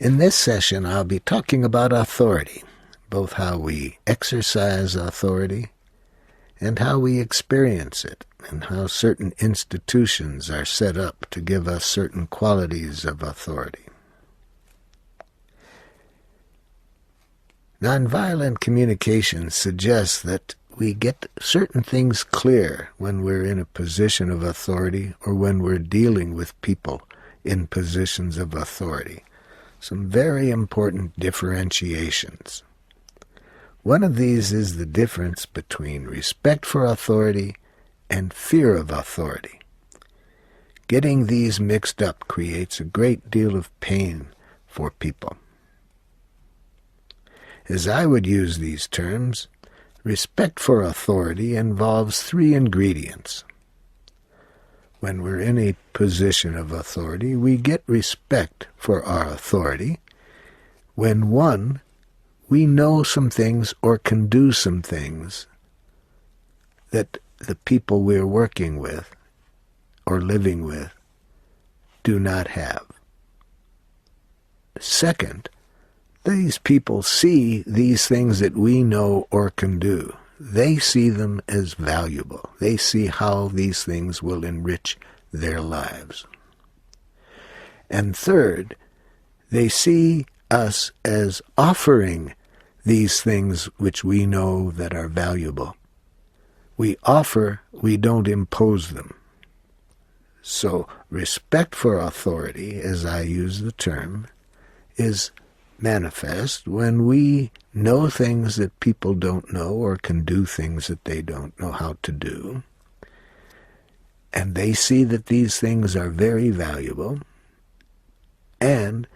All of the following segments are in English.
In this session, I'll be talking about authority, both how we exercise authority and how we experience it, and how certain institutions are set up to give us certain qualities of authority. Nonviolent communication suggests that we get certain things clear when we're in a position of authority or when we're dealing with people in positions of authority. Some very important differentiations. One of these is the difference between respect for authority and fear of authority. Getting these mixed up creates a great deal of pain for people. As I would use these terms, respect for authority involves three ingredients. When we're in a position of authority, we get respect for our authority when, one, we know some things or can do some things that the people we're working with or living with do not have. Second, these people see these things that we know or can do. They see them as valuable. They see how these things will enrich their lives. And third, they see us as offering these things which we know that are valuable. We offer, we don't impose them. So respect for authority, as I use the term, is manifest when we know things that people don't know or can do things that they don't know how to do. And they see that these things are very valuable, and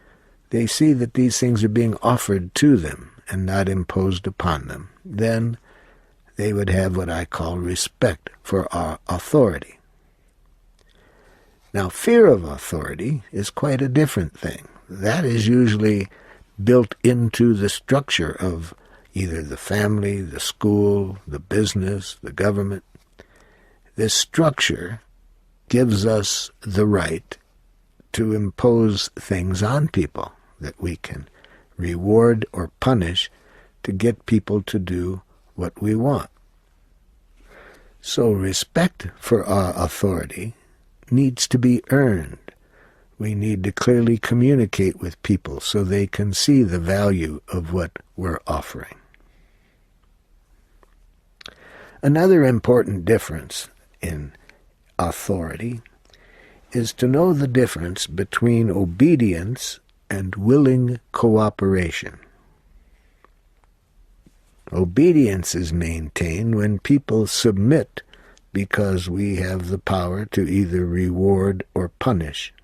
they see that these things are being offered to them and not imposed upon them. Then they would have what I call respect for our authority. Now, fear of authority is quite a different thing. That is usually built into the structure of either the family, the school, the business, the government. This structure gives us the right to impose things on people that we can reward or punish to get people to do what we want. So respect for our authority needs to be earned. We need to clearly communicate with people so they can see the value of what we're offering. Another important difference in authority is to know the difference between obedience and willing cooperation. Obedience is maintained when people submit because we have the power to either reward or punish.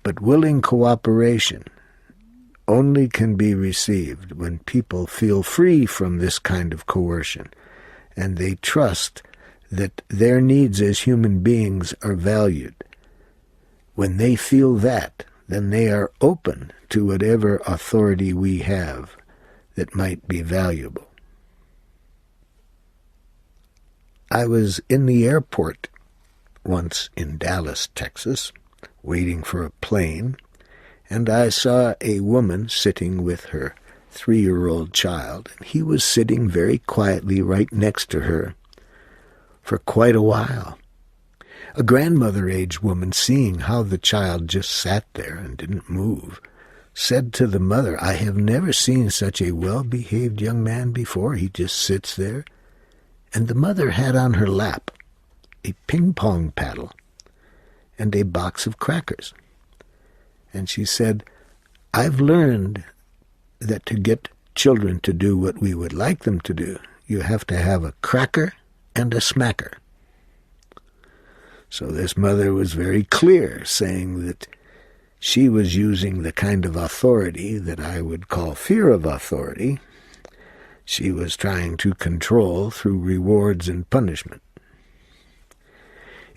But willing cooperation only can be received when people feel free from this kind of coercion, and they trust that their needs as human beings are valued. When they feel that, then they are open to whatever authority we have that might be valuable. I was in the airport once in Dallas, Texas, waiting for a plane, and I saw a woman sitting with her 3-year-old child, and he was sitting very quietly right next to her for quite a while. A grandmother-age woman, seeing how the child just sat there and didn't move, said to the mother, "I have never seen such a well-behaved young man before. He just sits there." And the mother had on her lap a ping-pong paddle and a box of crackers. And she said, "I've learned that to get children to do what we would like them to do, you have to have a cracker and a smacker." So this mother was very clear, saying that she was using the kind of authority that I would call fear of authority. She was trying to control through rewards and punishment.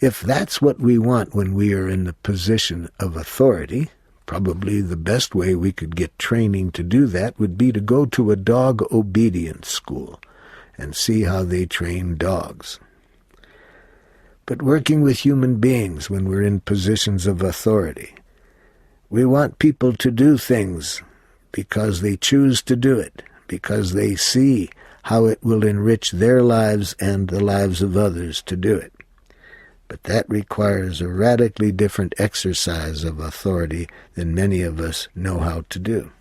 If that's what we want when we are in the position of authority, probably the best way we could get training to do that would be to go to a dog obedience school and see how they train dogs. But working with human beings when we're in positions of authority, We want people to do things because they choose to do it, because they see how it will enrich their lives and the lives of others to do it. But that requires a radically different exercise of authority than many of us know how to do.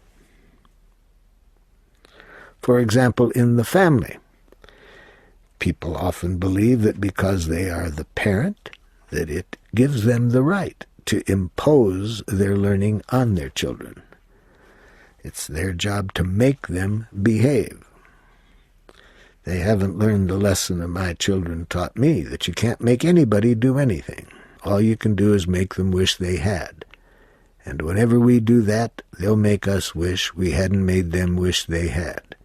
For example, in the family, people often believe that because they are the parent, that it gives them the right to impose their learning on their children. It's their job to make them behave. They haven't learned the lesson that my children taught me, that you can't make anybody do anything. All you can do is make them wish they had. And whenever we do that, they'll make us wish we hadn't made them wish they had.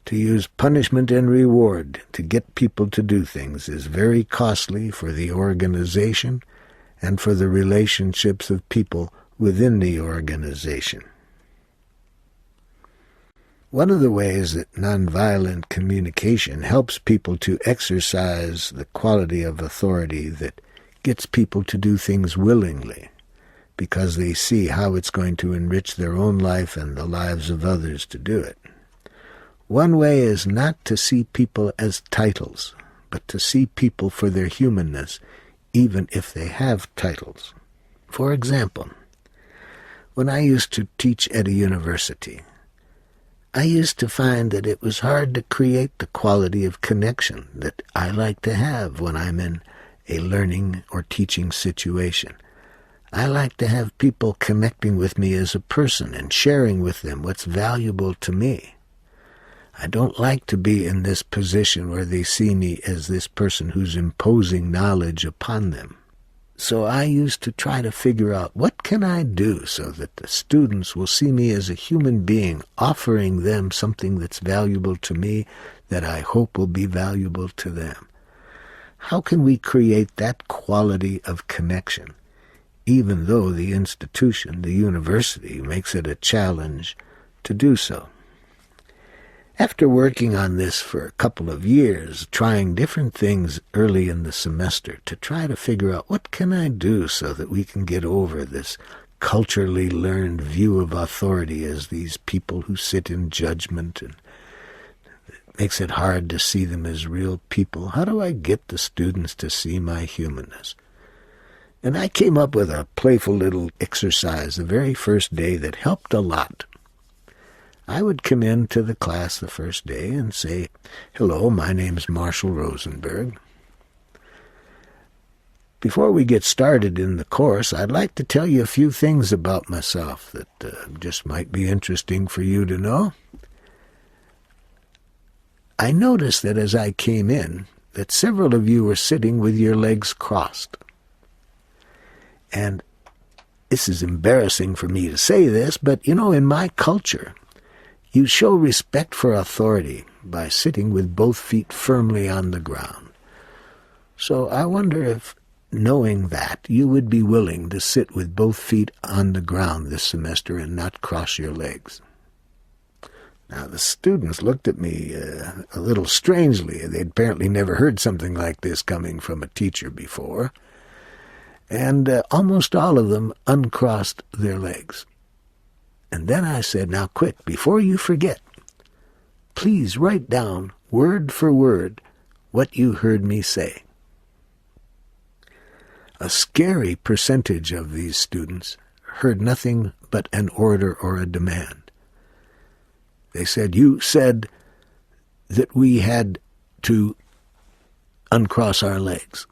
To use punishment and reward to get people to do things is very costly for the organization and for the relationships of people within the organization. One of the ways that nonviolent communication helps people to exercise the quality of authority that gets people to do things willingly, because they see how it's going to enrich their own life and the lives of others to do it. One way is not to see people as titles, but to see people for their humanness, even if they have titles. For example, when I used to teach at a university, I used to find that it was hard to create the quality of connection that I like to have when I'm in a learning or teaching situation. I like to have people connecting with me as a person and sharing with them what's valuable to me. I don't like to be in this position where they see me as this person who's imposing knowledge upon them. So I used to try to figure out, what can I do so that the students will see me as a human being, offering them something that's valuable to me that I hope will be valuable to them? How can we create that quality of connection, even though the institution, the university, makes it a challenge to do so? After working on this for a couple of years, trying different things early in the semester to try to figure out what can I do so that we can get over this culturally learned view of authority as these people who sit in judgment, and it makes it hard to see them as real people. How do I get the students to see my humanness? And I came up with a playful little exercise the very first day that helped a lot. I would come into the class the first day and say, "Hello, my name's Marshall Rosenberg. Before we get started in the course, I'd like to tell you a few things about myself that just might be interesting for you to know." I noticed that as I came in, that several of you were sitting with your legs crossed. And this is embarrassing for me to say this, but in my culture, you show respect for authority by sitting with both feet firmly on the ground. So I wonder if, knowing that, you would be willing to sit with both feet on the ground this semester and not cross your legs. Now, the students looked at me a little strangely. They'd apparently never heard something like this coming from a teacher before. And almost all of them uncrossed their legs. And then I said, "Now quick, before you forget, please write down word for word what you heard me say." A scary percentage of these students heard nothing but an order or a demand. They said, "You said that we had to uncross our legs."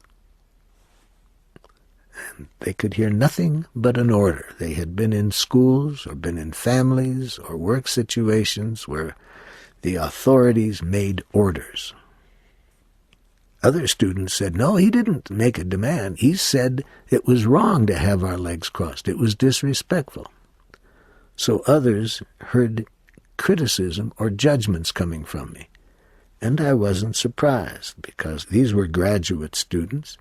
And they could hear nothing but an order. They had been in schools or been in families or work situations where the authorities made orders. Other students said, "No, he didn't make a demand. He said it was wrong to have our legs crossed. It was disrespectful." So others heard criticism or judgments coming from me. And I wasn't surprised, because these were graduate students,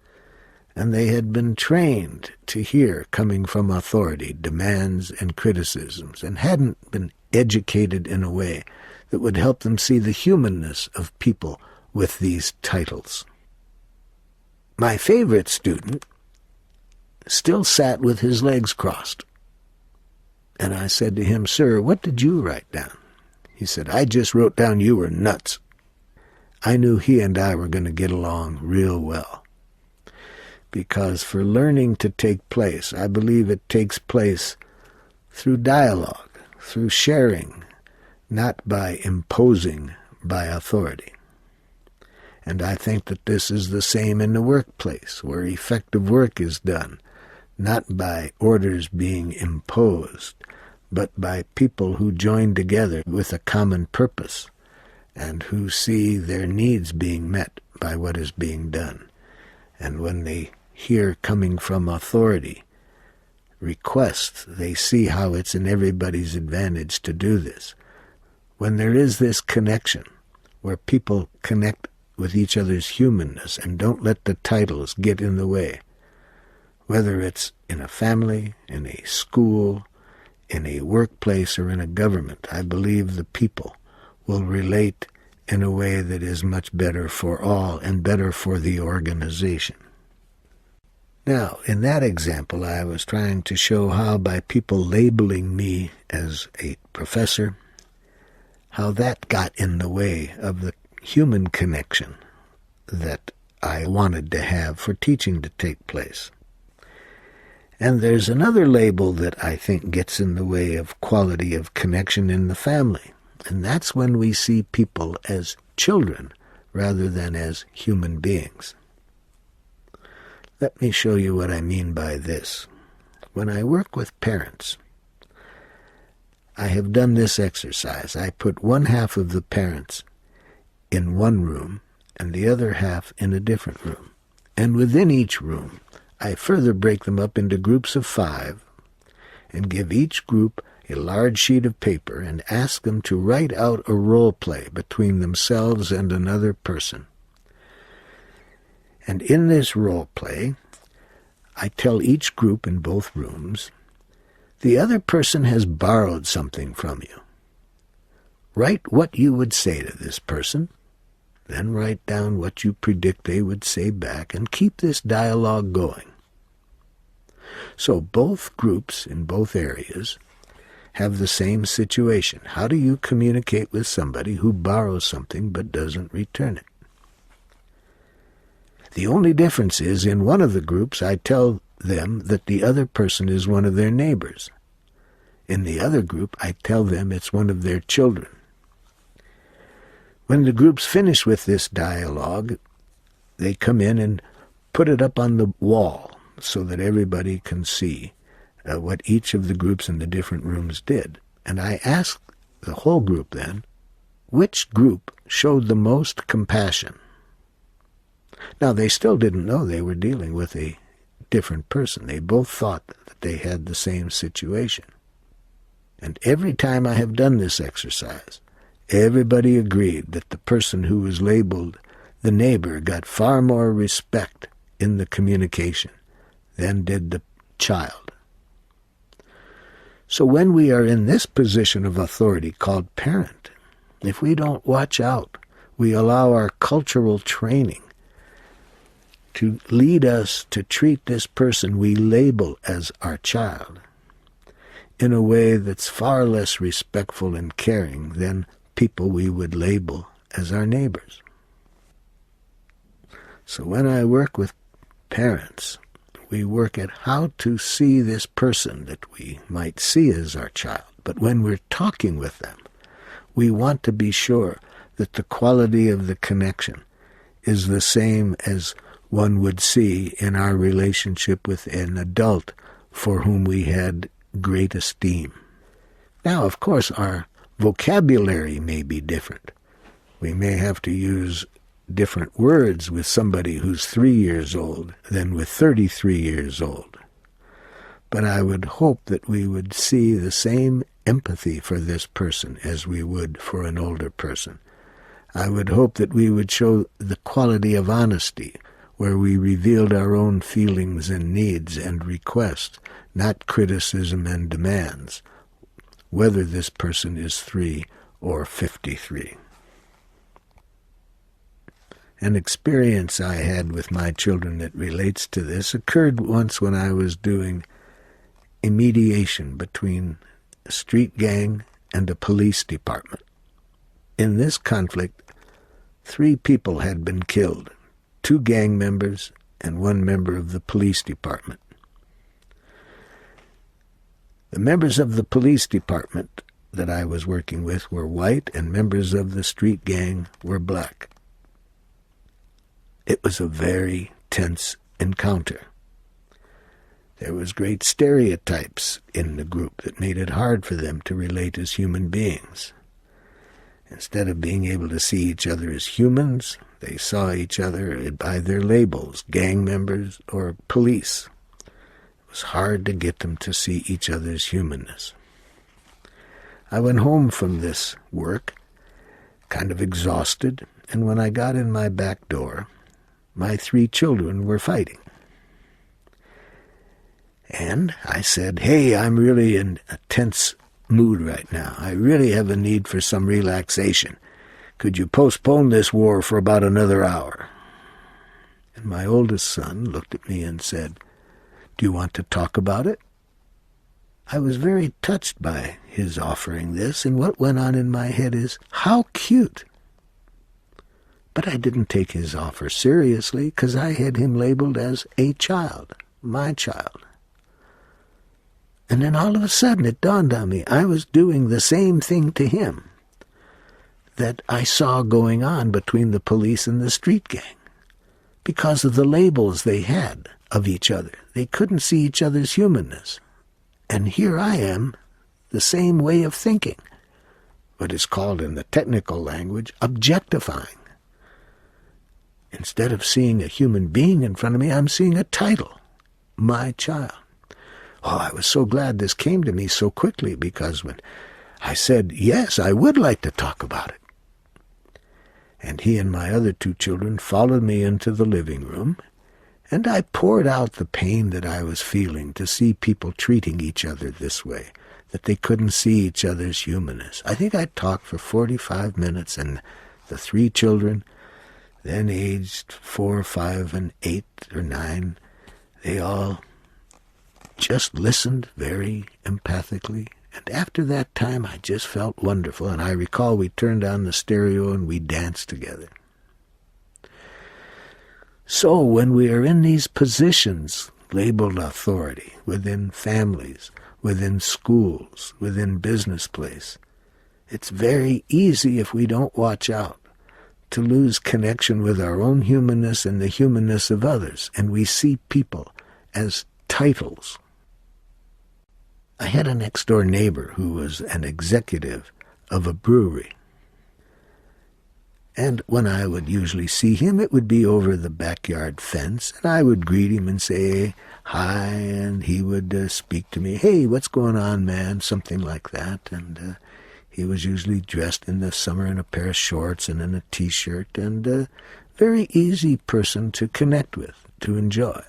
and they had been trained to hear, coming from authority, demands and criticisms, and hadn't been educated in a way that would help them see the humanness of people with these titles. My favorite student still sat with his legs crossed. And I said to him, "Sir, what did you write down?" He said, "I just wrote down you were nuts." I knew he and I were going to get along real well. Because for learning to take place, I believe it takes place through dialogue, through sharing, not by imposing by authority. And I think that this is the same in the workplace, where effective work is done, not by orders being imposed, but by people who join together with a common purpose and who see their needs being met by what is being done. And when they hear coming from authority requests, they see how it's in everybody's advantage to do this. When there is this connection, where people connect with each other's humanness and don't let the titles get in the way, whether it's in a family, in a school, in a workplace, or in a government, I believe the people will relate in a way that is much better for all and better for the organization. Now, in that example, I was trying to show how by people labeling me as a professor, how that got in the way of the human connection that I wanted to have for teaching to take place. And there's another label that I think gets in the way of quality of connection in the family, and that's when we see people as children rather than as human beings. Let me show you what I mean by this. When I work with parents, I have done this exercise. I put one half of the parents in one room and the other half in a different room. And within each room, I further break them up into groups of 5 and give each group a large sheet of paper and ask them to write out a role play between themselves and another person. And in this role play, I tell each group in both rooms, the other person has borrowed something from you. Write what you would say to this person, then write down what you predict they would say back, and keep this dialogue going. So both groups in both areas have the same situation. How do you communicate with somebody who borrows something but doesn't return it? The only difference is, in one of the groups, I tell them that the other person is one of their neighbors. In the other group, I tell them it's one of their children. When the groups finish with this dialogue, they come in and put it up on the wall so that everybody can see what each of the groups in the different rooms did. And I ask the whole group then, which group showed the most compassion? Now, they still didn't know they were dealing with a different person. They both thought that they had the same situation. And every time I have done this exercise, everybody agreed that the person who was labeled the neighbor got far more respect in the communication than did the child. So when we are in this position of authority called parent, if we don't watch out, we allow our cultural training to lead us to treat this person we label as our child in a way that's far less respectful and caring than people we would label as our neighbors. So when I work with parents, we work at how to see this person that we might see as our child. But when we're talking with them, we want to be sure that the quality of the connection is the same as one would see in our relationship with an adult for whom we had great esteem. Now, of course, our vocabulary may be different. We may have to use different words with somebody who's 3 years old than with 33 years old. But I would hope that we would see the same empathy for this person as we would for an older person. I would hope that we would show the quality of honesty, where we revealed our own feelings and needs and requests, not criticism and demands, whether this person is 3 or 53. An experience I had with my children that relates to this occurred once when I was doing a mediation between a street gang, and a police department. In this conflict, 3 people had been killed, 2 gang members and 1 member of the police department. The members of the police department that I was working with were white, and members of the street gang were black. It was a very tense encounter. There was great stereotypes in the group that made it hard for them to relate as human beings. Instead of being able to see each other as humans, they saw each other by their labels, gang members or police. It was hard to get them to see each other's humanness. I went home from this work, kind of exhausted, and when I got in my back door, my 3 children were fighting. And I said, "Hey, I'm really in a tense mood right now. I really have a need for some relaxation. Could you postpone this war for about another hour?" And my oldest son looked at me and said, "Do you want to talk about it?" I was very touched by his offering this, and what went on in my head is, how cute. But I didn't take his offer seriously because I had him labeled as a child, my child. And then all of a sudden it dawned on me I was doing the same thing to him that I saw going on between the police and the street gang because of the labels they had of each other. They couldn't see each other's humanness. And here I am, the same way of thinking, what is called in the technical language objectifying. Instead of seeing a human being in front of me, I'm seeing a title, my child. Oh, I was so glad this came to me so quickly because when I said, yes, I would like to talk about it. And he and my other 2 children followed me into the living room, and I poured out the pain that I was feeling to see people treating each other this way, that they couldn't see each other's humanness. I think I talked for 45 minutes, and the 3 children, then aged 4, 5, and 8 or 9, they all just listened very empathically. And after that time, I just felt wonderful. And I recall we turned on the stereo and we danced together. So when we are in these positions labeled authority, within families, within schools, within business place, it's very easy, if we don't watch out, to lose connection with our own humanness and the humanness of others. And we see people as titles. I had a next-door neighbor who was an executive of a brewery. And when I would usually see him, it would be over the backyard fence, and I would greet him and say hi, and he would speak to me, "Hey, what's going on, man?" Something like that. And he was usually dressed in the summer in a pair of shorts and in a T-shirt, and a very easy person to connect with, to enjoy.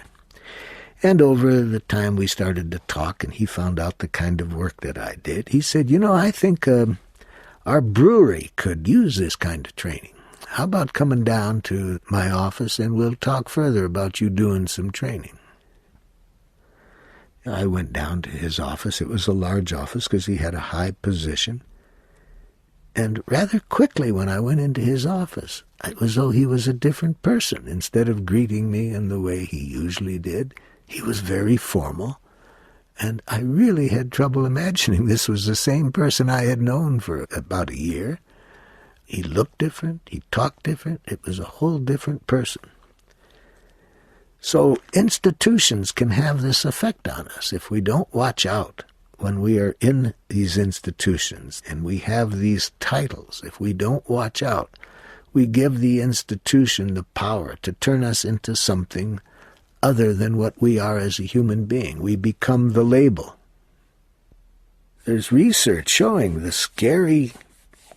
And over the time we started to talk, and he found out the kind of work that I did, he said, I think our brewery could use this kind of training. How about coming down to my office and we'll talk further about you doing some training? I went down to his office. It was a large office because he had a high position. And rather quickly when I went into his office, it was as though he was a different person. Instead of greeting me in the way he usually did, he was very formal, and I really had trouble imagining this was the same person I had known for about a year. He looked different, he talked different, it was a whole different person. So institutions can have this effect on us if we don't watch out when we are in these institutions and we have these titles. If we don't watch out, we give the institution the power to turn us into something other than what we are as a human being. We become the label. There's research showing the scary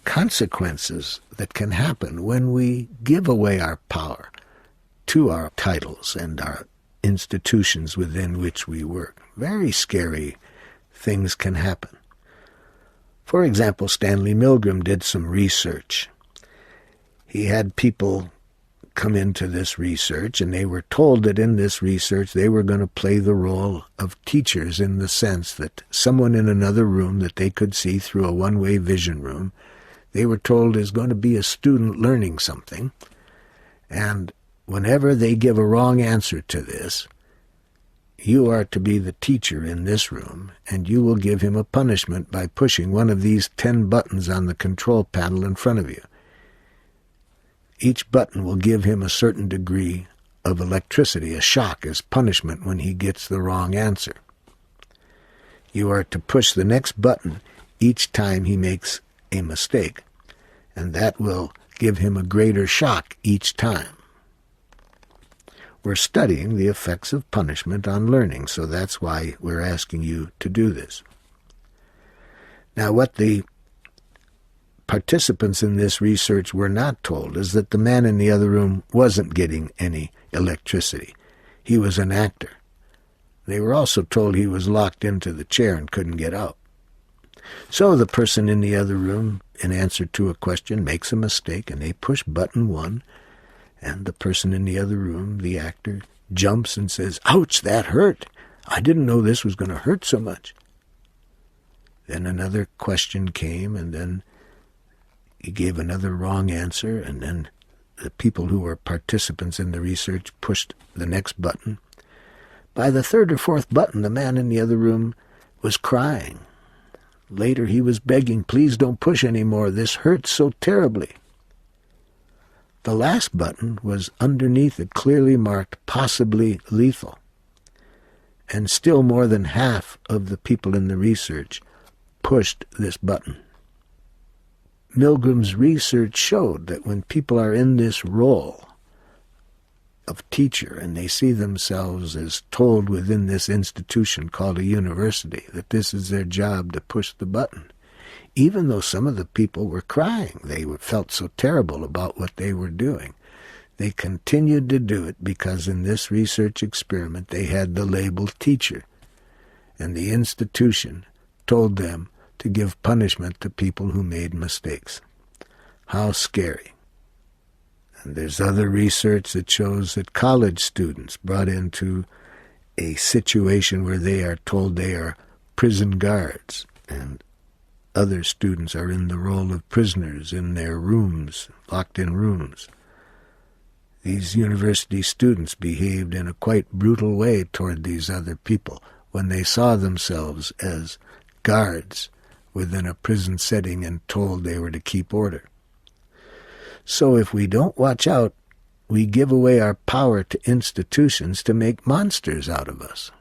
consequences that can happen when we give away our power to our titles and our institutions within which we work. Very scary things can happen. For example, Stanley Milgram did some research. He had people come into this research, and they were told that in this research they were going to play the role of teachers, in the sense that someone in another room that they could see through a one-way vision room, they were told is going to be a student learning something, and whenever they give a wrong answer to this, you are to be the teacher in this room, and you will give him a punishment by pushing one of these 10 buttons on the control panel in front of you. Each button will give him a certain degree of electricity, a shock, as punishment when he gets the wrong answer. You are to push the next button each time he makes a mistake, and that will give him a greater shock each time. We're studying the effects of punishment on learning, so that's why we're asking you to do this. Now, what the participants in this research were not told is that the man in the other room wasn't getting any electricity. He was an actor. They were also told he was locked into the chair and couldn't get out. So the person in the other room, in answer to a question, makes a mistake, and they push button 1, and the person in the other room, the actor, jumps and says, "Ouch, that hurt. I didn't know this was going to hurt so much." Then another question came, and then he gave another wrong answer, and then the people who were participants in the research pushed the next button. By the 3rd or 4th button, the man in the other room was crying. Later he was begging, "Please don't push anymore. This hurts so terribly." The last button was underneath it, clearly marked possibly lethal. And still more than half of the people in the research pushed this button. Milgram's research showed that when people are in this role of teacher and they see themselves as told within this institution called a university that this is their job to push the button, even though some of the people were crying, they felt so terrible about what they were doing, they continued to do it because in this research experiment they had the label teacher, and the institution told them to give punishment to people who made mistakes. How scary. And there's other research that shows that college students brought into a situation where they are told they are prison guards, and other students are in the role of prisoners in their rooms, locked in rooms. These university students behaved in a quite brutal way toward these other people when they saw themselves as guards within a prison setting and told they were to keep order. So if we don't watch out, we give away our power to institutions to make monsters out of us.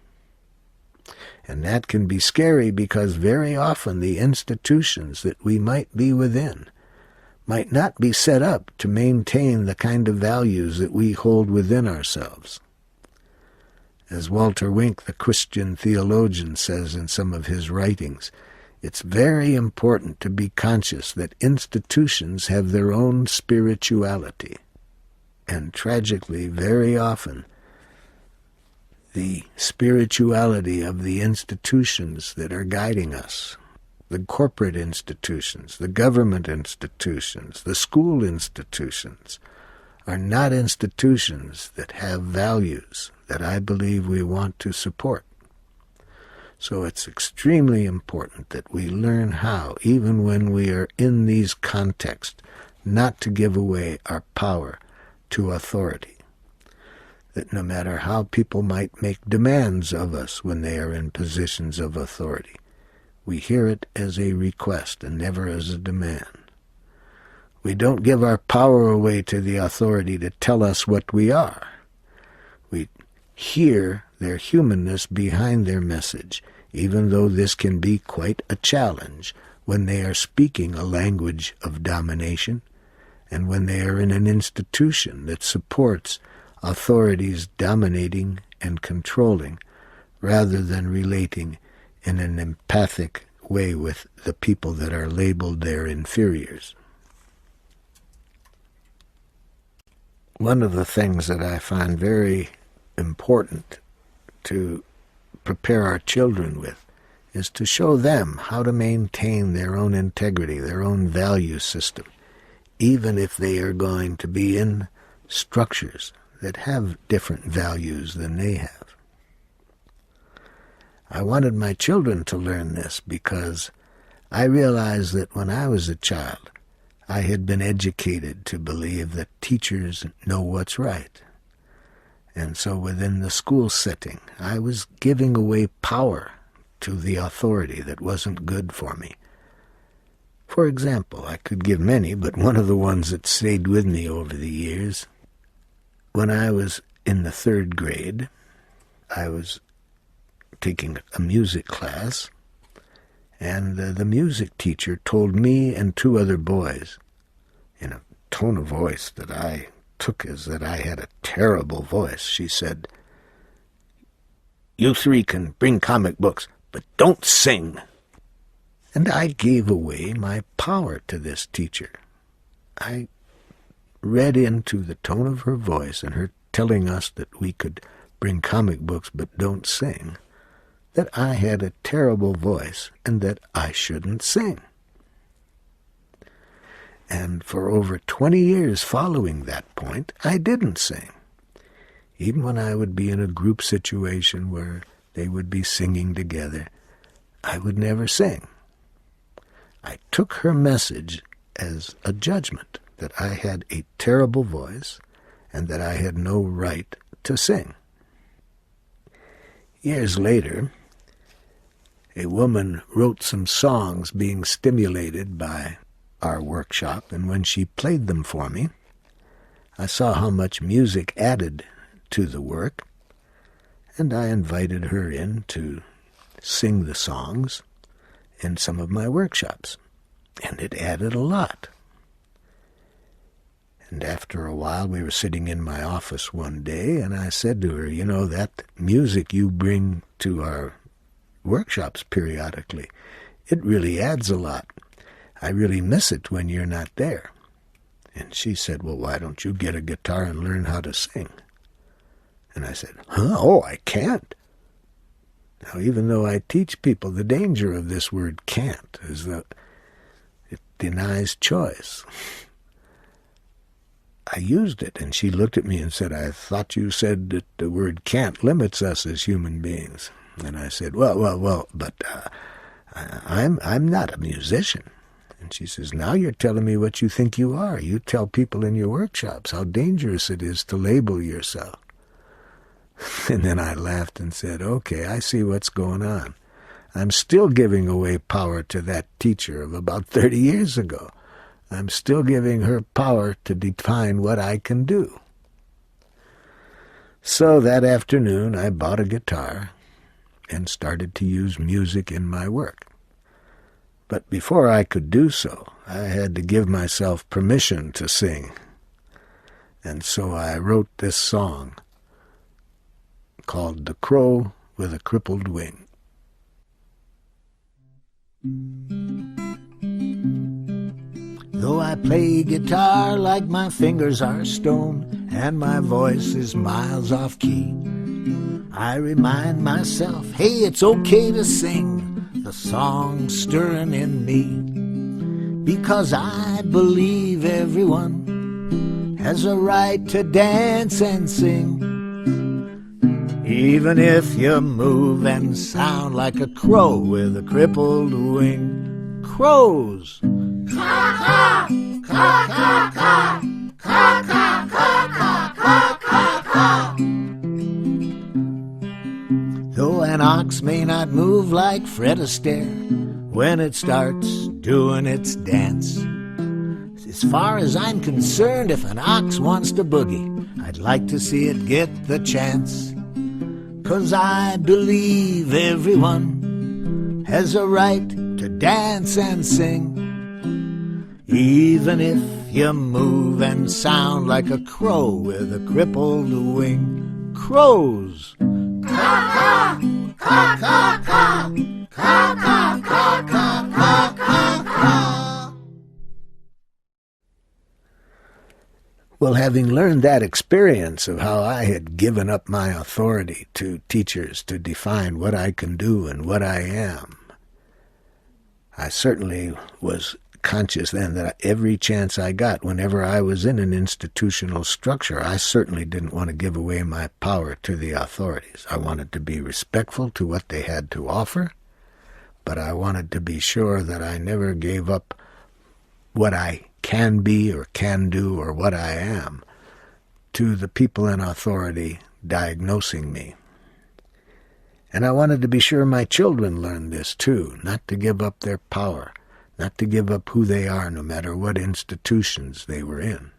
And that can be scary because very often the institutions that we might be within might not be set up to maintain the kind of values that we hold within ourselves. As Walter Wink, the Christian theologian, says in some of his writings, it's very important to be conscious that institutions have their own spirituality. And tragically, very often, the spirituality of the institutions that are guiding us, the corporate institutions, the government institutions, the school institutions, are not institutions that have values that I believe we want to support. So it's extremely important that we learn how, even when we are in these contexts, not to give away our power to authority. That no matter how people might make demands of us when they are in positions of authority, we hear it as a request and never as a demand. We don't give our power away to the authority to tell us what we are. We hear their humanness behind their message, even though this can be quite a challenge when they are speaking a language of domination and when they are in an institution that supports authorities dominating and controlling rather than relating in an empathic way with the people that are labeled their inferiors. One of the things that I find very important to prepare our children with is to show them how to maintain their own integrity, their own value system, even if they are going to be in structures that have different values than they have. I wanted my children to learn this because I realized that when I was a child, I had been educated to believe that teachers know what's right. And so within the school setting, I was giving away power to the authority that wasn't good for me. For example, I could give many, but one of the ones that stayed with me over the years, when I was in the 3rd grade, I was taking a music class, and the music teacher told me and 2 other boys, in a tone of voice that I took as that I had a terrible voice, she said, "You 3 can bring comic books, but don't sing." And I gave away my power to this teacher. I read into the tone of her voice and her telling us that we could bring comic books but don't sing, that I had a terrible voice and that I shouldn't sing. And for over 20 years following that point, I didn't sing. Even when I would be in a group situation where they would be singing together, I would never sing. I took her message as a judgment that I had a terrible voice and that I had no right to sing. Years later, a woman wrote some songs being stimulated by our workshop, and when she played them for me, I saw how much music added to the work, and I invited her in to sing the songs in some of my workshops, and it added a lot. And after a while, we were sitting in my office one day, and I said to her, "You know, that music you bring to our workshops periodically, it really adds a lot. I really miss it when you're not there." And she said, "Well, why don't you get a guitar and learn how to sing?" And I said, "Oh, I can't." Now, even though I teach people, the danger of this word "can't" is that it denies choice. I used it, and she looked at me and said, "I thought you said that the word can't limits us as human beings." And I said, well, but I'm not a musician. And she says, "Now you're telling me what you think you are. You tell people in your workshops how dangerous it is to label yourself." And then I laughed and said, "Okay, I see what's going on. I'm still giving away power to that teacher of about 30 years ago. I'm still giving her power to define what I can do." So that afternoon I bought a guitar and started to use music in my work. But before I could do so, I had to give myself permission to sing. And so I wrote this song called "The Crow with a Crippled Wing." Though I play guitar like my fingers are stone and my voice is miles off key, I remind myself, hey, it's okay to sing the song stirring in me, because I believe everyone has a right to dance and sing, even if you move and sound like a crow with a crippled wing. Crows! Caw, caw, caw, caw, caw, caw, caw, caw, caw, caw, caw. Though an ox may not move like Fred Astaire when it starts doing its dance, as far as I'm concerned, if an ox wants to boogie, I'd like to see it get the chance. 'Cause I believe everyone has a right to dance and sing, even if you move and sound like a crow with a crippled wing. Crows! Caw, caw, caw, caw, caw, caw, caw, caw, caw, caw, caw. Well, having learned that experience of how I had given up my authority to teachers to define what I can do and what I am, I certainly was conscious then that every chance I got, whenever I was in an institutional structure, I certainly didn't want to give away my power to the authorities. I wanted to be respectful to what they had to offer, but I wanted to be sure that I never gave up what I can be or can do or what I am to the people in authority diagnosing me. And I wanted to be sure my children learned this too, not to give up their power, not to give up who they are no matter what institutions they were in.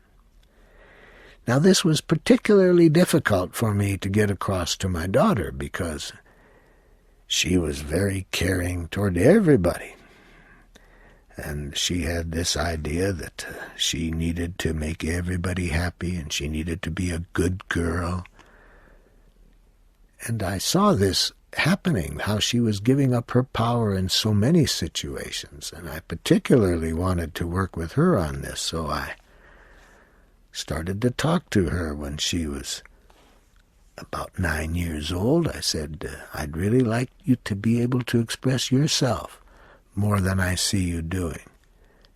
Now this was particularly difficult for me to get across to my daughter because she was very caring toward everybody. And she had this idea that she needed to make everybody happy and she needed to be a good girl. And I saw this happening, how she was giving up her power in so many situations. And I particularly wanted to work with her on this, so I started to talk to her when she was about 9 years old. I said, I'd really like you to be able to express yourself more than I see you doing.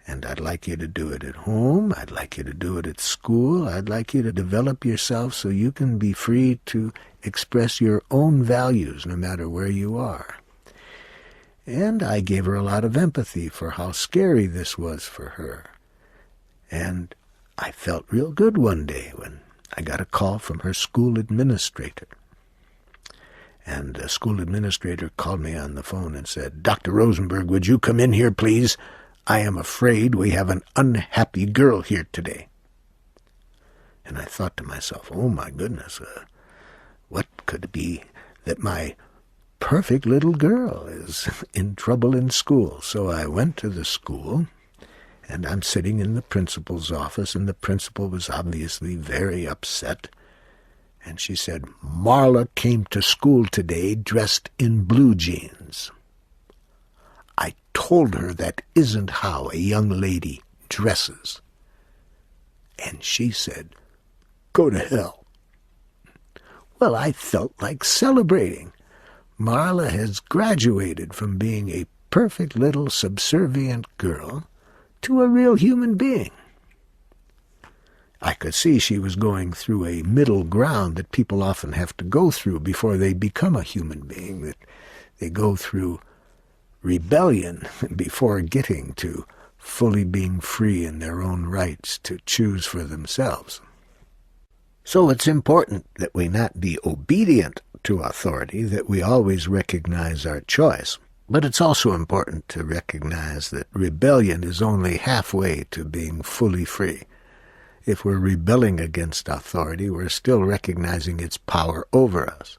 And I'd like you to do it at home. I'd like you to do it at school. I'd like you to develop yourself so you can be free to express your own values no matter where you are. And I gave her a lot of empathy for how scary this was for her. And I felt real good one day when I got a call from her school administrator. And the school administrator called me on the phone and said, "Dr. Rosenberg, would you come in here, please? I am afraid we have an unhappy girl here today." And I thought to myself, oh my goodness, what could it be that my perfect little girl is in trouble in school? So I went to the school, and I'm sitting in the principal's office, and the principal was obviously very upset. And she said, "Marla came to school today dressed in blue jeans. I told her that isn't how a young lady dresses." And she said, "Go to hell." Well, I felt like celebrating. Marla has graduated from being a perfect little subservient girl to a real human being. I could see she was going through a middle ground that people often have to go through before they become a human being, that they go through rebellion before getting to fully being free in their own rights to choose for themselves. So it's important that we not be obedient to authority, that we always recognize our choice. But it's also important to recognize that rebellion is only halfway to being fully free. If we're rebelling against authority, we're still recognizing its power over us.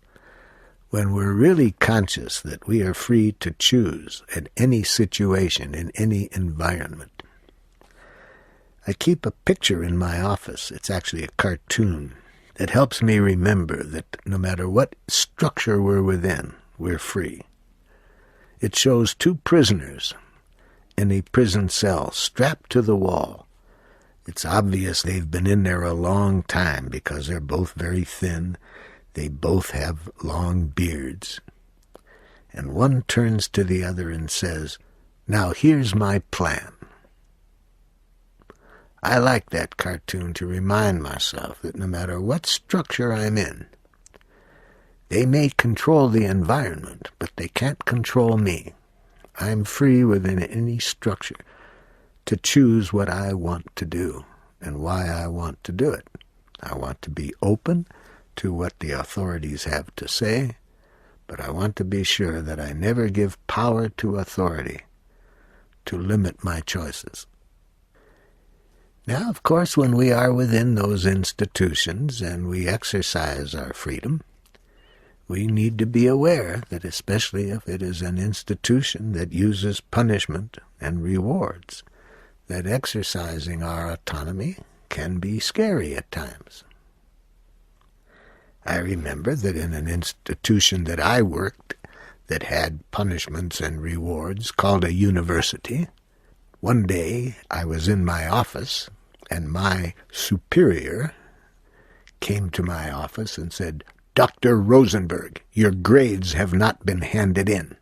When we're really conscious that we are free to choose in any situation, in any environment. I keep a picture in my office. It's actually a cartoon. It helps me remember that no matter what structure we're within, we're free. It shows two prisoners in a prison cell strapped to the wall. It's obvious they've been in there a long time because they're both very thin. They both have long beards. And one turns to the other and says, "Now here's my plan." I like that cartoon to remind myself that no matter what structure I'm in, they may control the environment, but they can't control me. I'm free within any structure to choose what I want to do and why I want to do it. I want to be open to what the authorities have to say, but I want to be sure that I never give power to authority to limit my choices. Now, of course, when we are within those institutions and we exercise our freedom, we need to be aware that especially if it is an institution that uses punishment and rewards, that exercising our autonomy can be scary at times. I remember that in an institution that I worked that had punishments and rewards called a university, one day I was in my office and my superior came to my office and said, "Dr. Rosenberg, your grades have not been handed in."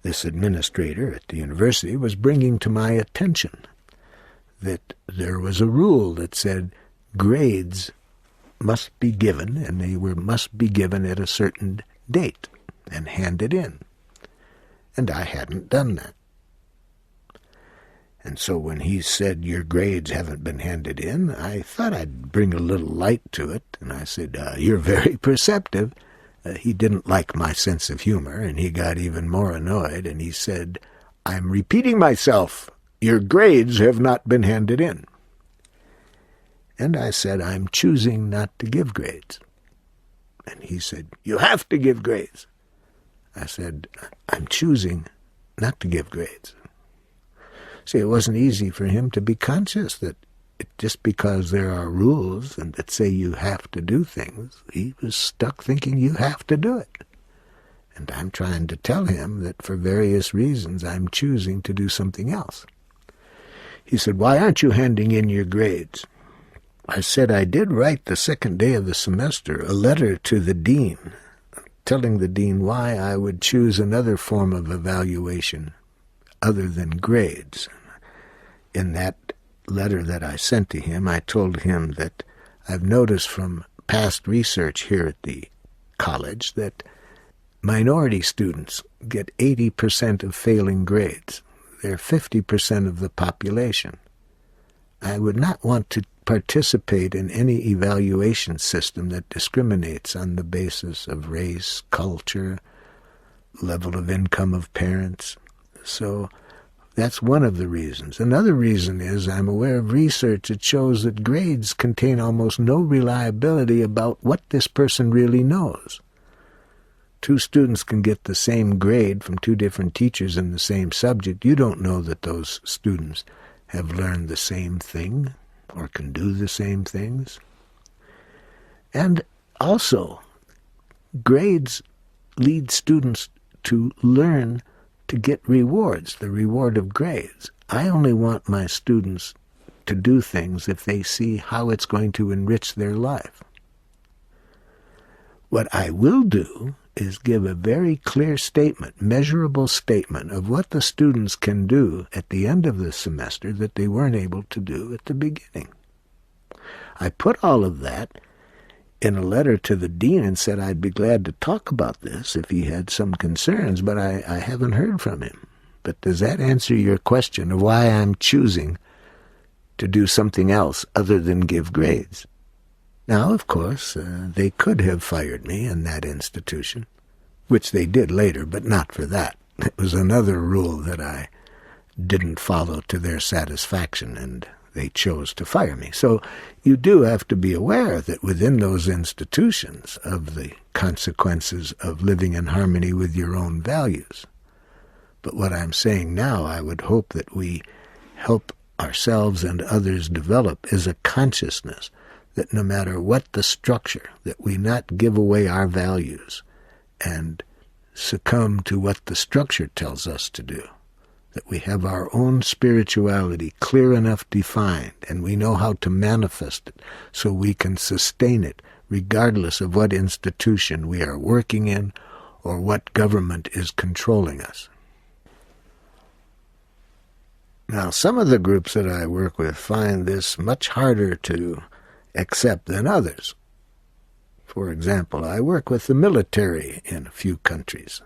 This administrator at the university was bringing to my attention that there was a rule that said grades must be given, and they must be given at a certain date and handed in. And I hadn't done that. And so when he said, your grades haven't been handed in, I thought I'd bring a little light to it. And I said, you're very perceptive. He didn't like my sense of humor, and he got even more annoyed. And he said, I'm repeating myself. Your grades have not been handed in. And I said, I'm choosing not to give grades. And he said, you have to give grades. I said, I'm choosing not to give grades. See, it wasn't easy for him to be conscious that just because there are rules and that say you have to do things, he was stuck thinking you have to do it. And I'm trying to tell him that for various reasons I'm choosing to do something else. He said, why aren't you handing in your grades? I said I did write the second day of the semester a letter to the dean, telling the dean why I would choose another form of evaluation other than grades. In that letter that I sent to him, I told him that I've noticed from past research here at the college that minority students get 80% of failing grades. They're 50% of the population. I would not want to participate in any evaluation system that discriminates on the basis of race, culture, level of income of parents. So that's one of the reasons. Another reason is I'm aware of research that shows that grades contain almost no reliability about what this person really knows. Two students can get the same grade from two different teachers in the same subject. You don't know that those students have learned the same thing or can do the same things. And also, grades lead students to learn to get rewards, the reward of grades. I only want my students to do things if they see how it's going to enrich their life. What I will do is give a very clear statement, measurable statement of what the students can do at the end of the semester that they weren't able to do at the beginning. I put all of that in a letter to the dean and said I'd be glad to talk about this if he had some concerns, but I haven't heard from him. But does that answer your question of why I'm choosing to do something else other than give grades? Now, of course, they could have fired me in that institution, which they did later, but not for that. It was another rule that I didn't follow to their satisfaction, and they chose to fire me. So you do have to be aware that within those institutions of the consequences of living in harmony with your own values. But what I'm saying now, I would hope that we help ourselves and others develop is a consciousness that no matter what the structure, that we not give away our values and succumb to what the structure tells us to do. That we have our own spirituality clear enough defined, and we know how to manifest it so we can sustain it regardless of what institution we are working in or what government is controlling us. Now, some of the groups that I work with find this much harder to accept than others. For example, I work with the military in a few countries.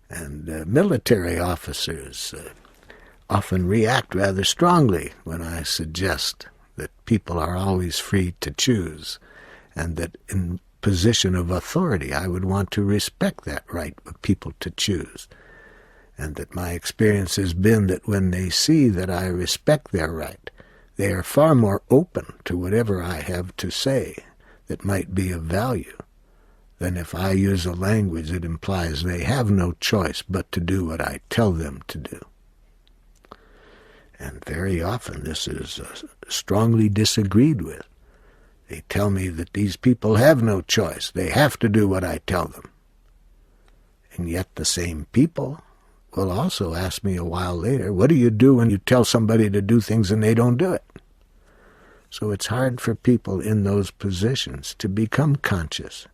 And military officers often react rather strongly when I suggest that people are always free to choose, and that in position of authority I would want to respect that right of people to choose. And that my experience has been that when they see that I respect their right, they are far more open to whatever I have to say that might be of value than if I use a language that implies they have no choice but to do what I tell them to do. And very often this is strongly disagreed with. They tell me that these people have no choice. They have to do what I tell them. And yet the same people will also ask me a while later, what do you do when you tell somebody to do things and they don't do it? So it's hard for people in those positions to become conscious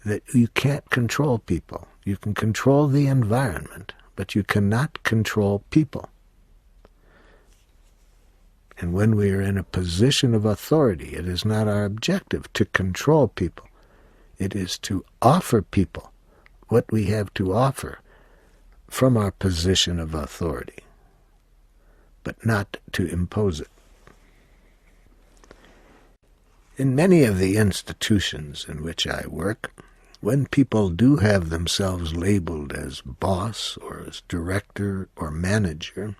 that you can't control people. You can control the environment, but you cannot control people. And when we are in a position of authority, it is not our objective to control people. It is to offer people what we have to offer from our position of authority, but not to impose it. In many of the institutions in which I work, when people do have themselves labeled as boss or as director or manager,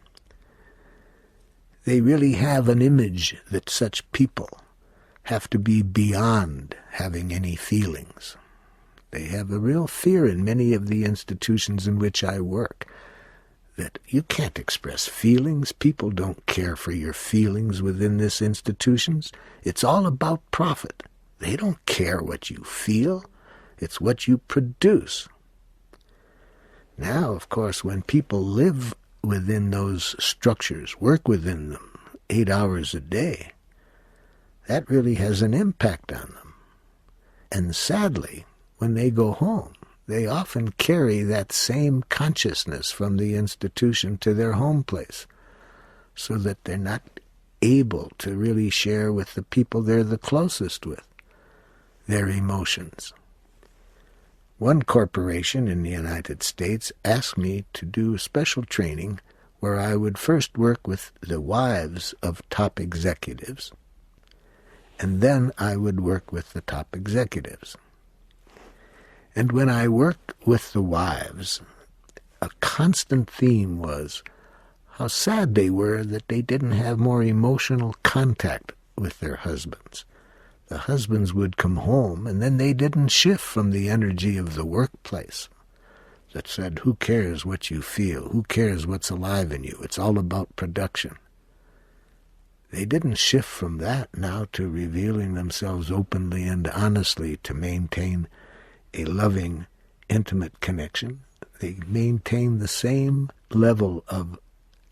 they really have an image that such people have to be beyond having any feelings. They have a real fear in many of the institutions in which I work that you can't express feelings. People don't care for your feelings within this institutions. It's all about profit. They don't care what you feel. It's what you produce. Now, of course, when people live within those structures, work within them 8 hours a day, that really has an impact on them. And sadly, when they go home, they often carry that same consciousness from the institution to their home place, so that they're not able to really share with the people they're the closest with their emotions. One corporation in the United States asked me to do special training where I would first work with the wives of top executives, and then I would work with the top executives. And when I worked with the wives, a constant theme was how sad they were that they didn't have more emotional contact with their husbands. The husbands would come home, and then they didn't shift from the energy of the workplace that said, who cares what you feel? Who cares what's alive in you? It's all about production. They didn't shift from that now to revealing themselves openly and honestly to maintain a loving, intimate connection. They maintained the same level of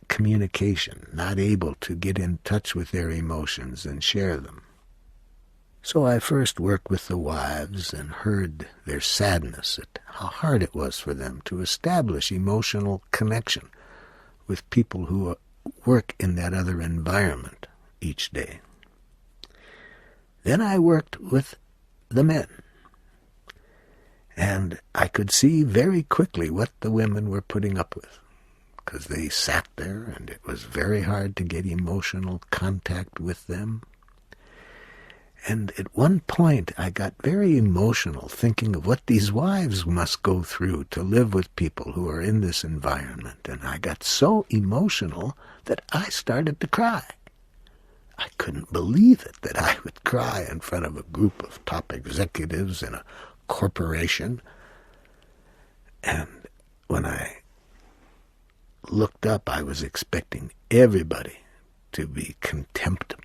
communication, not able to get in touch with their emotions and share them. So I first worked with the wives and heard their sadness at how hard it was for them to establish emotional connection with people who work in that other environment each day. Then I worked with the men, and I could see very quickly what the women were putting up with, because they sat there and it was very hard to get emotional contact with them. And at one point I got very emotional thinking of what these wives must go through to live with people who are in this environment. And I got so emotional that I started to cry. I couldn't believe it that I would cry in front of a group of top executives in a corporation. And when I looked up, I was expecting everybody to be contemptible.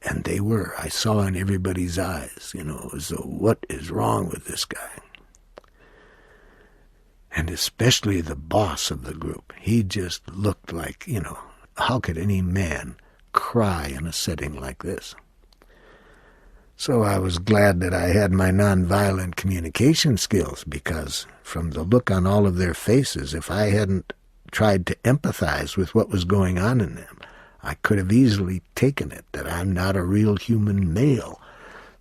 And they were. I saw in everybody's eyes, as though, what is wrong with this guy? And especially the boss of the group. He just looked like, how could any man cry in a setting like this? So I was glad that I had my nonviolent communication skills, because from the look on all of their faces, if I hadn't tried to empathize with what was going on in them, I could have easily taken it that I'm not a real human male,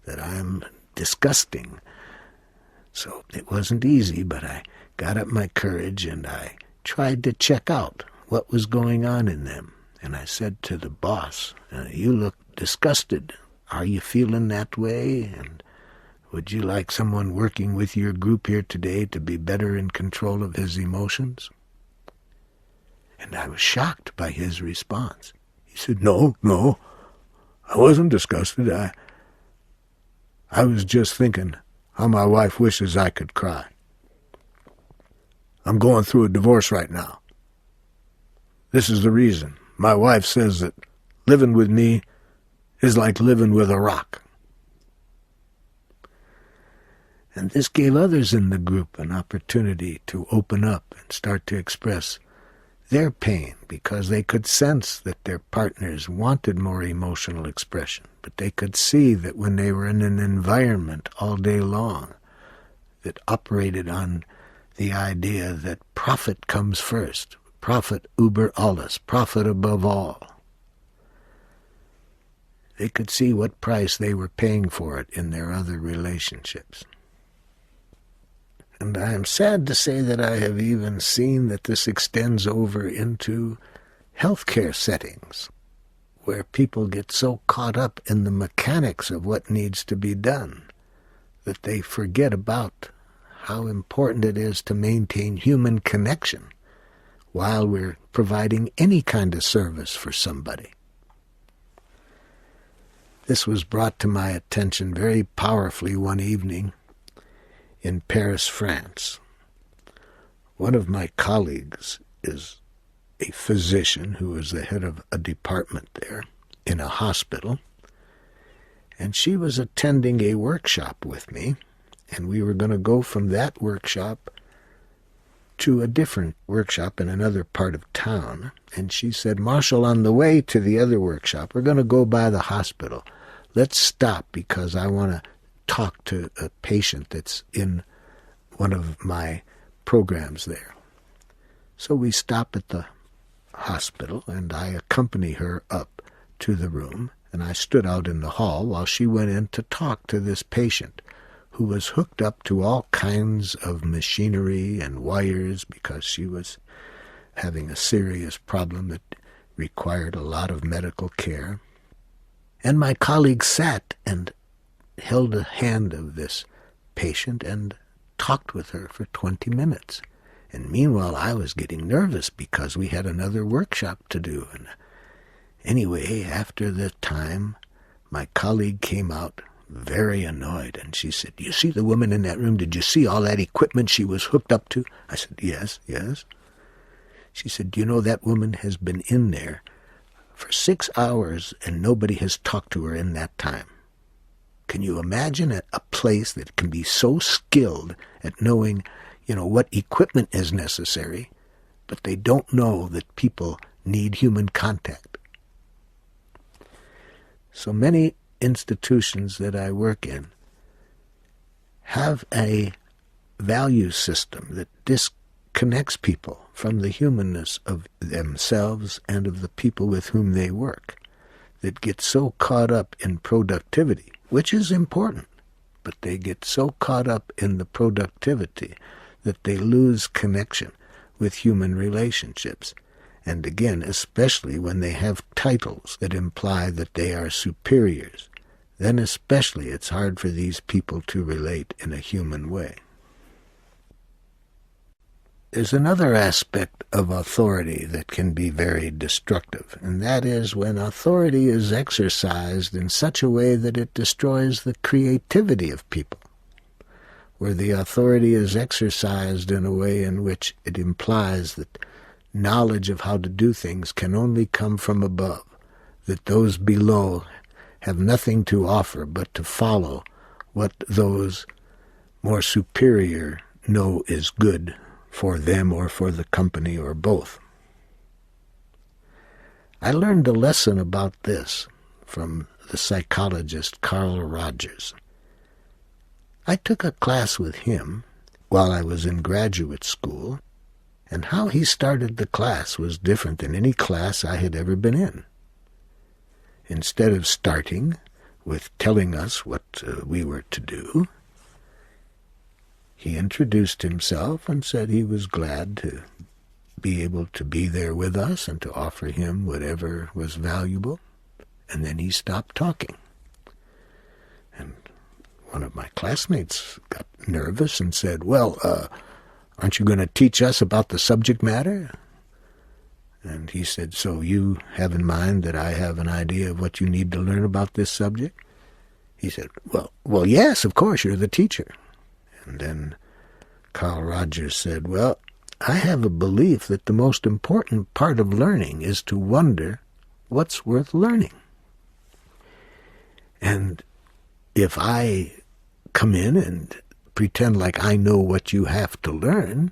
that I'm disgusting. So it wasn't easy, but I got up my courage and I tried to check out what was going on in them. And I said to the boss, you look disgusted. Are you feeling that way? And would you like someone working with your group here today to be better in control of his emotions? And I was shocked by his response. He said, No, I wasn't disgusted. I was just thinking how my wife wishes I could cry. I'm going through a divorce right now. This is the reason. My wife says that living with me is like living with a rock. And this gave others in the group an opportunity to open up and start to express their pain, because they could sense that their partners wanted more emotional expression, but they could see that when they were in an environment all day long that operated on the idea that profit comes first, profit über alles, profit above all. They could see what price they were paying for it in their other relationships. And I am sad to say that I have even seen that this extends over into healthcare settings, where people get so caught up in the mechanics of what needs to be done that they forget about how important it is to maintain human connection while we're providing any kind of service for somebody. This was brought to my attention very powerfully one evening in Paris, France. One of my colleagues is a physician who is the head of a department there in a hospital, and she was attending a workshop with me, and we were going to go from that workshop to a different workshop in another part of town. And she said, "Marshall, on the way to the other workshop, we're going to go by the hospital. Let's stop because I want to talk to a patient that's in one of my programs there." So we stop at the hospital, and I accompany her up to the room, and I stood out in the hall while she went in to talk to this patient who was hooked up to all kinds of machinery and wires because she was having a serious problem that required a lot of medical care. And my colleague sat and held the hand of this patient and talked with her for 20 minutes. And meanwhile, I was getting nervous because we had another workshop to do. And anyway, after the time, my colleague came out very annoyed, and she said, "You see the woman in that room? Did you see all that equipment she was hooked up to?" I said, yes. She said, "Do you know that woman has been in there for 6 hours and nobody has talked to her in that time?" Can you imagine a place that can be so skilled at knowing, what equipment is necessary, but they don't know that people need human contact? So many institutions that I work in have a value system that disconnects people from the humanness of themselves and of the people with whom they work, that get so caught up in productivity, which is important, but they get so caught up in the productivity that they lose connection with human relationships. And again, especially when they have titles that imply that they are superiors, then especially it's hard for these people to relate in a human way. There's another aspect of authority that can be very destructive, and that is when authority is exercised in such a way that it destroys the creativity of people, where the authority is exercised in a way in which it implies that knowledge of how to do things can only come from above, that those below have nothing to offer but to follow what those more superior know is good for them or for the company or both. I learned a lesson about this from the psychologist Carl Rogers. I took a class with him while I was in graduate school, and how he started the class was different than any class I had ever been in. Instead of starting with telling us what we were to do, he introduced himself and said he was glad to be able to be there with us and to offer him whatever was valuable. And then he stopped talking. And one of my classmates got nervous and said, "Well, aren't you going to teach us about the subject matter?" And he said, "So you have in mind that I have an idea of what you need to learn about this subject?" He said, Well, yes, of course, you're the teacher." And then Carl Rogers said, "Well, I have a belief that the most important part of learning is to wonder what's worth learning. And if I come in and pretend like I know what you have to learn,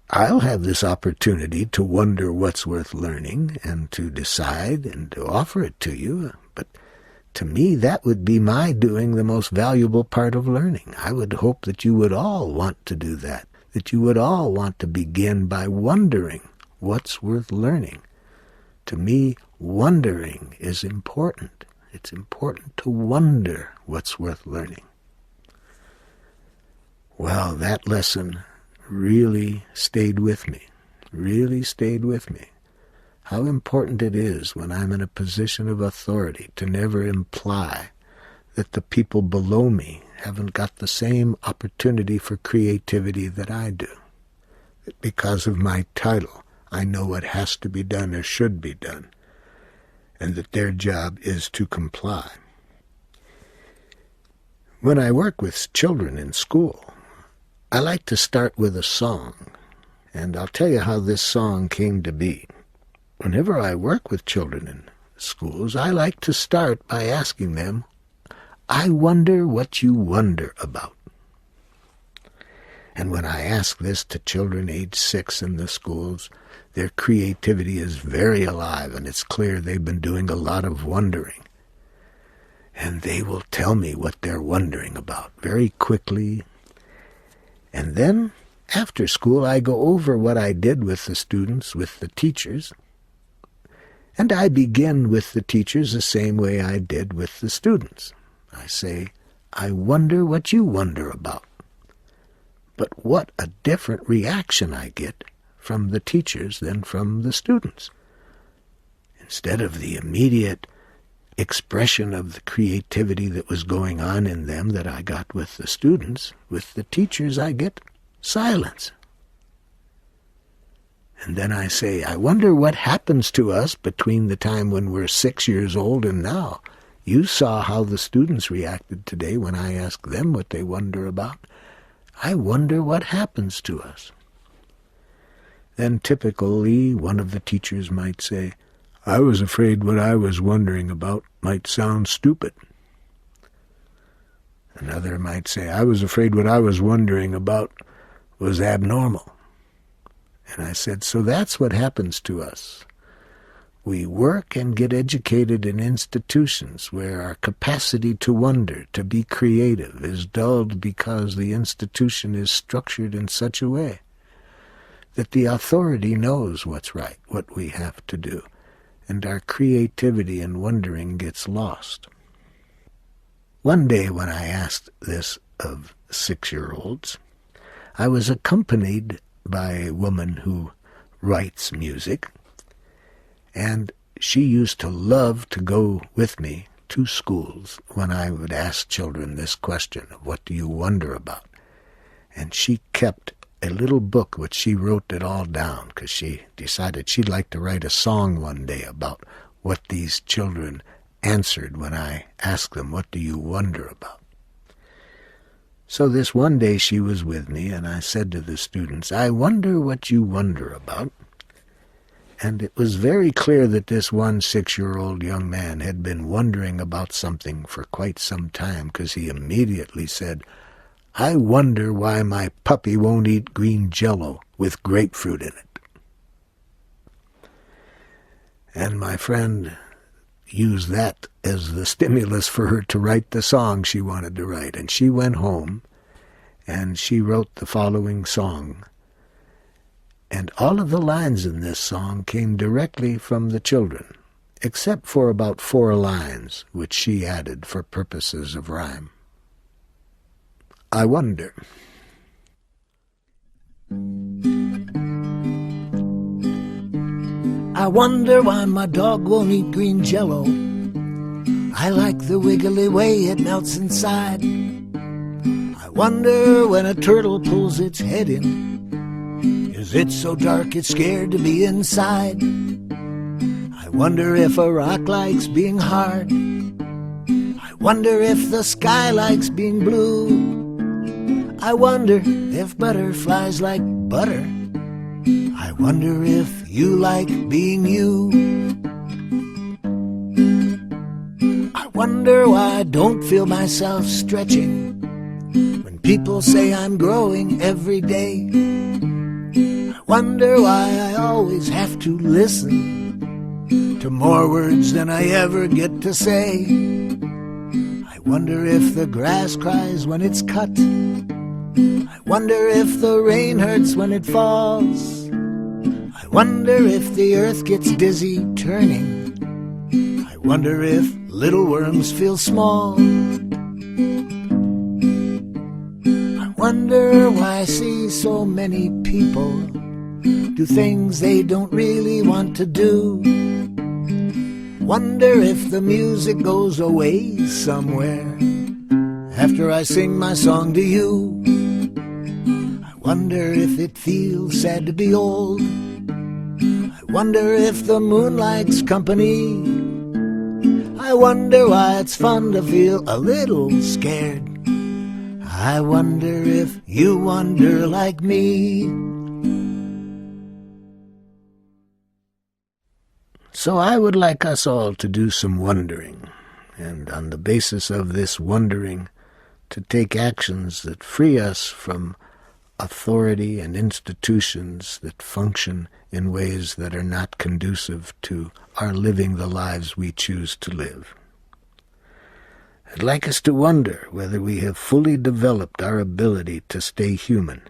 I'll have this opportunity to wonder what's worth learning and to decide and to offer it to you. But To me, that would be my doing the most valuable part of learning. I would hope that you would all want to do that you would all want to begin by wondering what's worth learning. To me, wondering is important. It's important to wonder what's worth learning. Well, that lesson really stayed with me, How important it is when I'm in a position of authority to never imply that the people below me haven't got the same opportunity for creativity that I do. That because of my title, I know what has to be done or should be done, and that their job is to comply. When I work with children in school, I like to start with a song, and I'll tell you how this song came to be. Whenever I work with children in schools, I like to start by asking them, I wonder what you wonder about. And when I ask this to children age 6 in the schools, their creativity is very alive, and it's clear they've been doing a lot of wondering. And they will tell me what they're wondering about very quickly. And then, after school, I go over what I did with the students, with the teachers, and I begin with the teachers the same way I did with the students. I say, I wonder what you wonder about. But what a different reaction I get from the teachers than from the students. Instead of the immediate expression of the creativity that was going on in them that I got with the students, with the teachers I get silence. And then I say, I wonder what happens to us between the time when we're 6 years old and now. You saw how the students reacted today when I asked them what they wonder about. I wonder what happens to us. Then typically one of the teachers might say, I was afraid what I was wondering about might sound stupid. Another might say, I was afraid what I was wondering about was abnormal. And I said, so that's what happens to us. We work and get educated in institutions where our capacity to wonder, to be creative, is dulled because the institution is structured in such a way that the authority knows what's right, what we have to do, and our creativity and wondering gets lost. One day when I asked this of 6-year-olds, I was accompanied by a woman who writes music, and she used to love to go with me to schools when I would ask children this question of what do you wonder about. And she kept a little book which she wrote it all down because she decided she'd like to write a song one day about what these children answered when I asked them, what do you wonder about? So this one day she was with me, and I said to the students, I wonder what you wonder about. And it was very clear that this one 6-year-old young man had been wondering about something for quite some time, because he immediately said, I wonder why my puppy won't eat green Jell-O with grapefruit in it. And my friend used that as the stimulus for her to write the song she wanted to write. And she went home and she wrote the following song. And all of the lines in this song came directly from the children, except for about 4 lines, which she added for purposes of rhyme. I wonder. I wonder why my dog won't eat green Jell-O. I like the wiggly way it melts inside. I wonder when a turtle pulls its head in, is it so dark it's scared to be inside? I wonder if a rock likes being hard. I wonder if the sky likes being blue. I wonder if butterflies like butter. I wonder if you like being you. I wonder why I don't feel myself stretching when people say I'm growing every day. I wonder why I always have to listen to more words than I ever get to say. I wonder if the grass cries when it's cut. I wonder if the rain hurts when it falls. I wonder if the earth gets dizzy turning. I wonder if little worms feel small. I wonder why I see so many people do things they don't really want to do. Wonder if the music goes away somewhere after I sing my song to you. I wonder if it feels sad to be old. I wonder if the moon likes company. I wonder why it's fun to feel a little scared. I wonder if you wonder like me. So I would like us all to do some wondering, and on the basis of this wondering, to take actions that free us from authority and institutions that function in ways that are not conducive to our living the lives we choose to live. I'd like us to wonder whether we have fully developed our ability to stay human,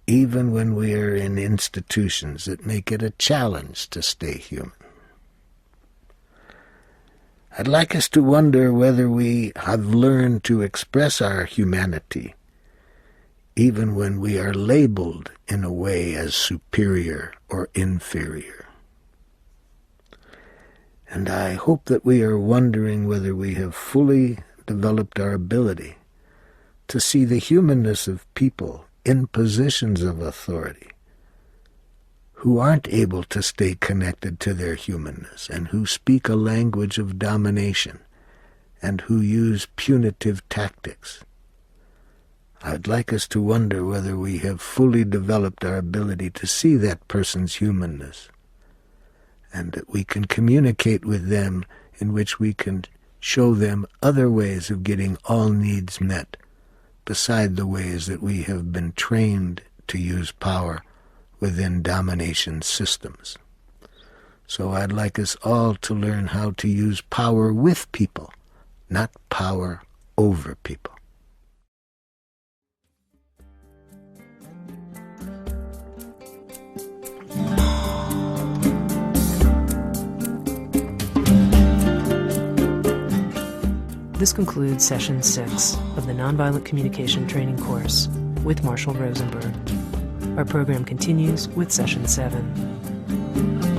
even when we are in institutions that make it a challenge to stay human. I'd like us to wonder whether we have learned to express our humanity, even when we are labeled in a way as superior or inferior. And I hope that we are wondering whether we have fully developed our ability to see the humanness of people in positions of authority who aren't able to stay connected to their humanness and who speak a language of domination and who use punitive tactics. I'd like us to wonder whether we have fully developed our ability to see that person's humanness and that we can communicate with them in which we can show them other ways of getting all needs met beside the ways that we have been trained to use power within domination systems. So I'd like us all to learn how to use power with people, not power over people. This concludes Session 6 of the Nonviolent Communication Training course with Marshall Rosenberg. Our program continues with Session 7.